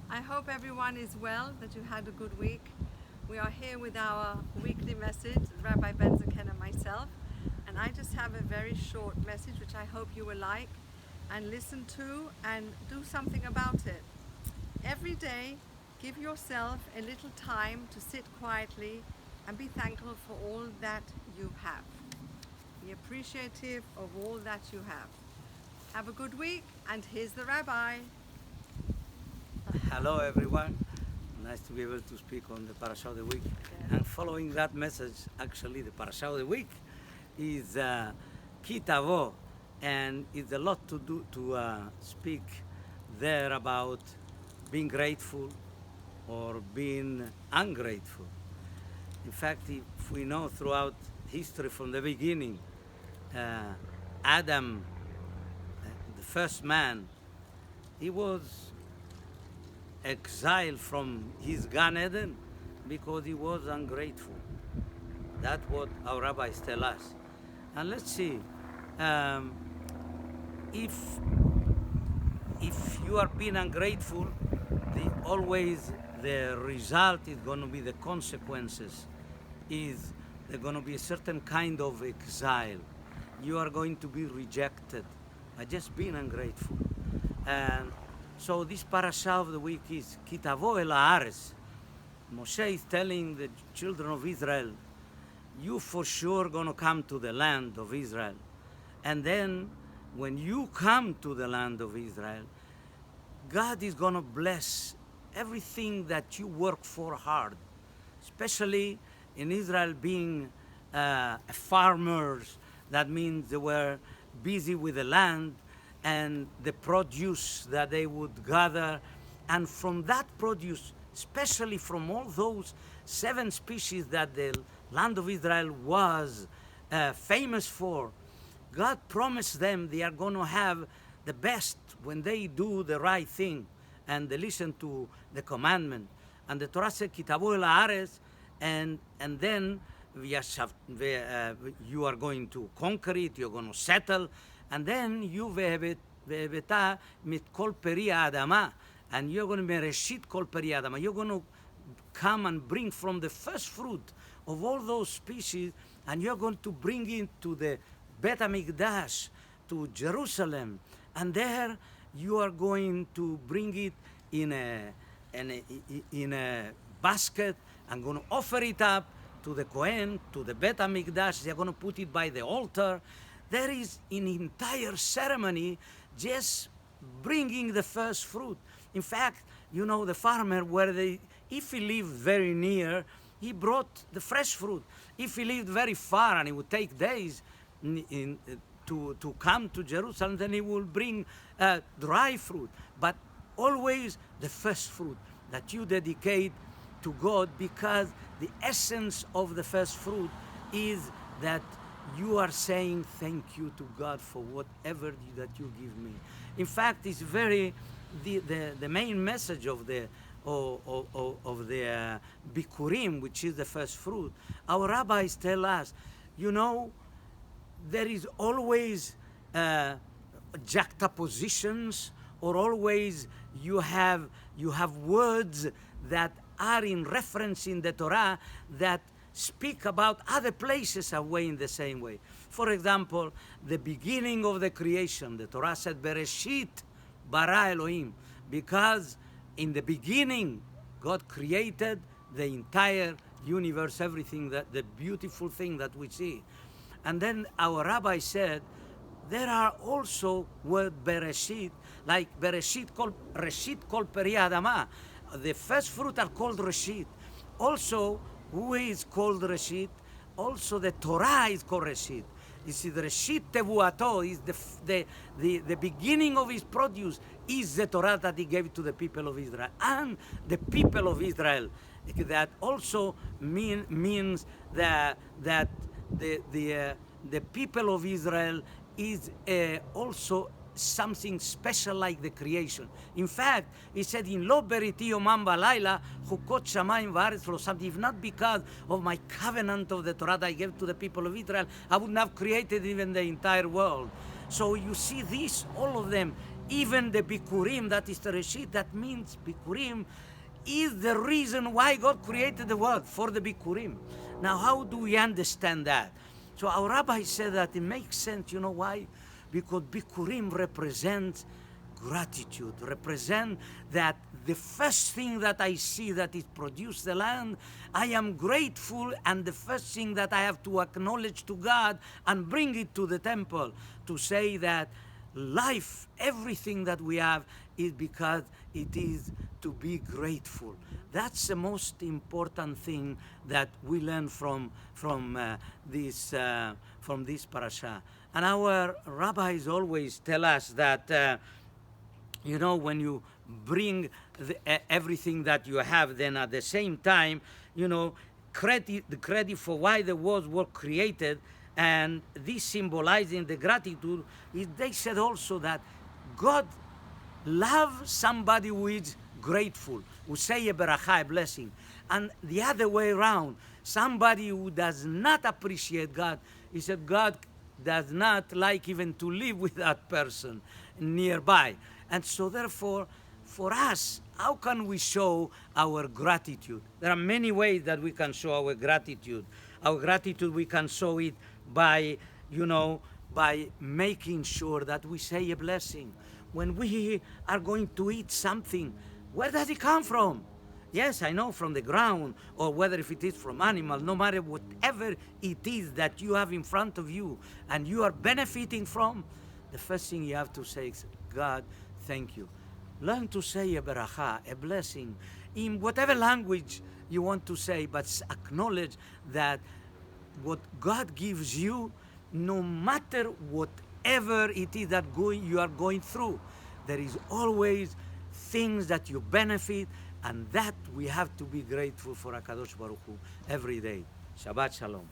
I hope everyone is well, that you had a good week. We are here with our weekly message, Rabbi Benzaquen and myself, and I just have a very short message which I hope you will like and listen to and do something about it. Every day, give yourself a little time to sit quietly and be thankful for all that you have. Be appreciative of all that you have. Have a good week, and here's the Rabbi. Hello everyone, nice to be able to speak on the Parashat of the Week. Yeah. And following that message, actually the Parashat of the Week is Ki Tavo, and it's a lot to do to speak there about being grateful or being ungrateful. In fact, if we know throughout history from the beginning, Adam, the first man, he was exiled from his Gan Eden because he was ungrateful. That's what our rabbis tell us. And let's see, if you are being ungrateful, always the result is going to be the consequences. Is there going to be a certain kind of exile? You are going to be rejected by just being ungrateful. And so this parasha of the week is Ki Tavo el haaretz. Moshe is telling the children of Israel, you for sure going to come to the land of Israel. And then when you come to the land of Israel, God is going to bless everything that you work for hard, especially in Israel being farmers. That means they were busy with the land and the produce that they would gather. And from that produce, especially from all those 7 species that the land of Israel was famous for, God promised them they are going to have the best when they do the right thing and they listen to the commandment. And the Torah said, Ki Tavo el haaretz, and then you are going to conquer it, you're going to settle, and then you והבאת mit kol peri האדמה, and you're going to be reshit kol peri האדמה. You're going to come and bring from the first fruit of all those species, and you're going to bring it to the Bet HaMikdash, to Jerusalem, and there you are going to bring it in a basket and going to offer it up to the Kohen, to the Bet HaMikdash. They're going to put it by the altar. There is an entire ceremony just bringing the first fruit. In fact, you know, the farmer, if he lived very near, he brought the fresh fruit. If he lived very far and it would take days to come to Jerusalem, then he will bring dry fruit. But always the first fruit that you dedicate to God, because the essence of the first fruit is that you are saying thank you to God for whatever that you give me. In fact, it's very the main message of the Bikurim, which is the first fruit. Our rabbis tell us, you know, there is always juxtapositions, or always you have words that are in reference in the Torah that speak about other places away in the same way. For example, the beginning of the creation, the Torah said, Bereshit bara Elohim, because in the beginning, God created the entire universe, everything, that the beautiful thing that we see. And then our rabbi said, there are also word Bereshit, like Bereshit kol peri adama. The first fruit are called Reshit. Also, who is called Reshit? Also, the Torah is called Reshit. You see, the Reshit Tevuato is the beginning of his produce is the Torah that he gave to the people of Israel. And the people of Israel, that also means that the people of Israel is also something special like the creation. In fact, he said, in lo beriti yomam balayla chukot shamayim va'aretz lo samti. If not because of my covenant of the Torah that I gave to the people of Israel, I wouldn't have created even the entire world. So you see this, all of them, even the Bikurim, that is the Reshit, that means Bikurim, is the reason why God created the world, for the Bikurim. Now, how do we understand that? So our rabbi said that it makes sense. You know why? Because Bikurim represents gratitude, represent that the first thing that I see that it produced the land, I am grateful, and the first thing that I have to acknowledge to God and bring it to the temple to say that life, everything that we have, is because it is to be grateful. That's the most important thing that we learn from this parasha. And our rabbis always tell us that when you bring everything that you have, then at the same time, the credit for why the worlds were created, and this symbolizing the gratitude, they said also that God loves somebody who is grateful, who say a beracha, a blessing. And the other way around, somebody who does not appreciate God, he said God does not like even to live with that person nearby. And so therefore, for us, how can we show our gratitude? There are many ways that we can show our gratitude. Our gratitude, we can show it by making sure that we say a blessing. When we are going to eat something, where does it come from? Yes, I know, from the ground, or whether if it is from animal, no matter whatever it is that you have in front of you and you are benefiting from, the first thing you have to say is, God, thank you. Learn to say a beracha, a blessing, in whatever language you want to say, but acknowledge that what God gives you, no matter whatever it is that you are going through, there is always things that you benefit, and that we have to be grateful for HaKadosh Baruch Hu every day. Shabbat Shalom.